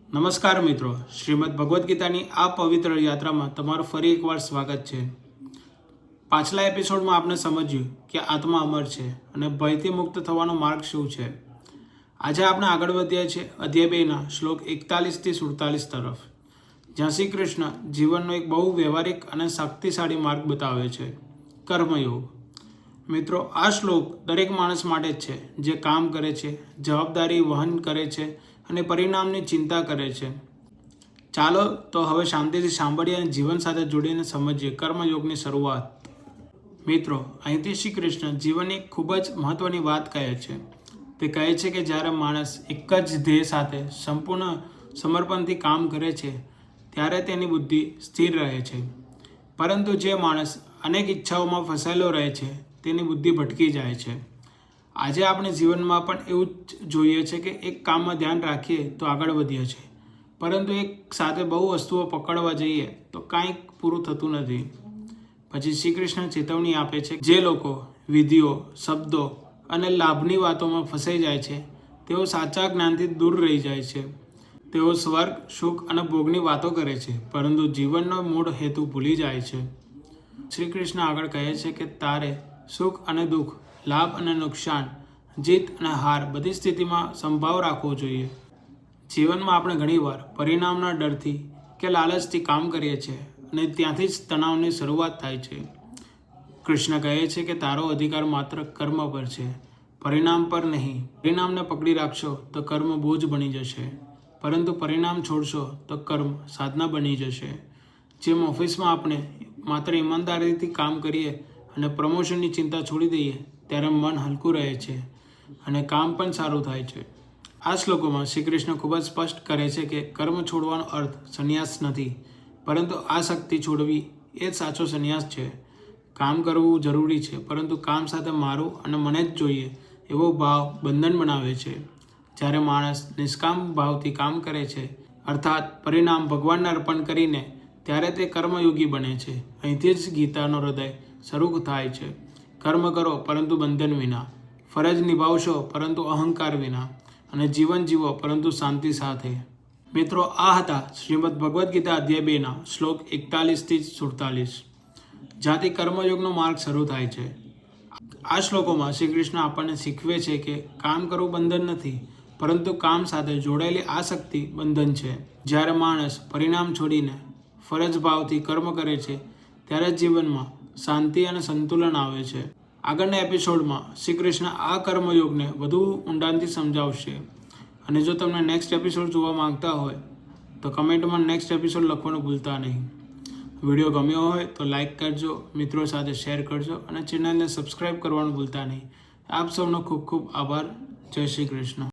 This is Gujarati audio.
નમસ્કાર મિત્રો, શ્રીમદ ભગવદ્ ગીતાની આ પવિત્ર યાત્રામાં તમારું ફરી એકવાર સ્વાગત છે। પાછલા એપિસોડમાં આપણે સમજ્યું કે આત્મા અમર છે અને ભયથી મુક્ત થવાનો માર્ગ શું છે। આજે આપણે આગળ વધ્યા છે અધ્યાય 2ના શ્લોક 41થી 47 તરફ, જ્યાં શ્રી કૃષ્ણ જીવનનો એક બહુ વ્યવહારિક અને શક્તિશાળી માર્ગ બતાવે છે, કર્મયોગ। મિત્રો, આ શ્લોક દરેક માણસ માટે જ છે જે કામ કરે છે, જવાબદારી વહન કરે છે અને પરિણામની ચિંતા કરે છે। ચાલો તો હવે શાંતિથી સાંભળીએ અને જીવન સાથે જોડીને સમજીએ કર્મયોગની શરૂઆત। મિત્રો, અહીંથી શ્રી કૃષ્ણ જીવનની ખૂબ જ મહત્વની વાત કહે છે। તે કહે છે કે જ્યારે માણસ એક જ ધ્યેય સાથે સંપૂર્ણ સમર્પણથી કામ કરે છે ત્યારે તેની બુદ્ધિ સ્થિર રહે છે, પરંતુ જે માણસ અનેક ઈચ્છાઓમાં ફસાયેલો રહે છે તેની બુદ્ધિ ભટકી જાય છે। આજે આપણે જીવનમાં પણ એવું જ જોઈએ છે કે એક કામમાં ધ્યાન રાખીએ તો આગળ વધીએ છીએ, પરંતુ એક સાથે બહુ વસ્તુઓ પકડવા જઈએ તો કાંઈક પૂરું થતું નથી। પછી શ્રી કૃષ્ણ ચેતવણી આપે છે, જે લોકો વિધિઓ, શબ્દો અને લાભની વાતોમાં ફસાઈ જાય છે તેઓ સાચા જ્ઞાનથી દૂર રહી જાય છે। તેઓ સ્વર્ગ, સુખ અને ભોગની વાતો કરે છે, પરંતુ જીવનનો મૂળ હેતુ ભૂલી જાય છે। શ્રી કૃષ્ણ આગળ કહે છે કે તારે સુખ અને દુઃખ, લાભ અને નુકસાન, જીત અને હાર બધી સ્થિતિમાં સંભાવ રાખવો જોઈએ। જીવનમાં આપણે ઘણીવાર પરિણામના ડરથી કે લાલચથી કામ કરીએ છીએ અને ત્યાંથી જ તણાવની શરૂઆત થાય છે। કૃષ્ણ કહે છે કે તારો અધિકાર માત્ર કર્મ પર છે, પરિણામ પર નહીં। પરિણામને પકડી રાખશો તો કર્મ બોજ બની જશે, પરંતુ પરિણામ છોડશો તો કર્મ સાધના બની જશે। જેમ ઓફિસમાં આપણે માત્ર ઈમાનદારીથી કામ કરીએ અને પ્રમોશનની ચિંતા છોડી દઈએ ત્યારે મન હલકું રહે છે અને કામ પણ સારું થાય છે। આ શ્લોકોમાં શ્રી કૃષ્ણ ખૂબ જ સ્પષ્ટ કરે છે કે કર્મ છોડવાનો અર્થ સંન્યાસ નથી, પરંતુ આ શક્તિ છોડવી એ જ સાચો સંન્યાસ છે। કામ કરવું જરૂરી છે, પરંતુ કામ સાથે મારું અને મને જ જોઈએ એવો ભાવ બંધન બનાવે છે। જ્યારે માણસ નિષ્કામ ભાવથી કામ કરે છે, અર્થાત પરિણામ ભગવાનને અર્પણ કરીને, ત્યારે તે કર્મયોગી બને છે। અહીંથી જ ગીતાનો હૃદય શરૂ થાય છે। કર્મ કરો પરંતુ બંધન વિના, ફરજ નિભાવશો પરંતુ અહંકાર વિના, અને જીવન જીવો પરંતુ શાંતિ સાથે। મિત્રો, આ હતા શ્રીમદ ભગવદ્ ગીતા અધ્યાય 2ના શ્લોક 41થી 47, જ્યાંથી કર્મયોગનો માર્ગ શરૂ થાય છે। આ શ્લોકોમાં શ્રી કૃષ્ણ આપણને શીખવે છે કે કામ કરવું બંધન નથી, પરંતુ કામ સાથે જોડાયેલી આ શક્તિ બંધન છે। જ્યારે માણસ પરિણામ છોડીને ફરજ ભાવથી કર્મ કરે છે ત્યારે જીવનમાં શાંતિ અને સંતુલન આવે છે। આગળના એપિસોડમાં શ્રી કૃષ્ણ આ કર્મયોગને વધુ ઊંડાણથી સમજાવશે। અને જો તમને નેક્સ્ટ એપિસોડ જોવા માંગતા હોય તો કમેન્ટમાં નેક્સ્ટ એપિસોડ લખવાનું ભૂલતા નહીં। વિડીયો ગમ્યો હોય તો લાઈક કરજો, મિત્રો સાથે શેર કરજો અને ચેનલને સબસ્ક્રાઈબ કરવાનું ભૂલતા નહીં। આપ સૌનો ખૂબ ખૂબ આભાર। જય શ્રી કૃષ્ણ।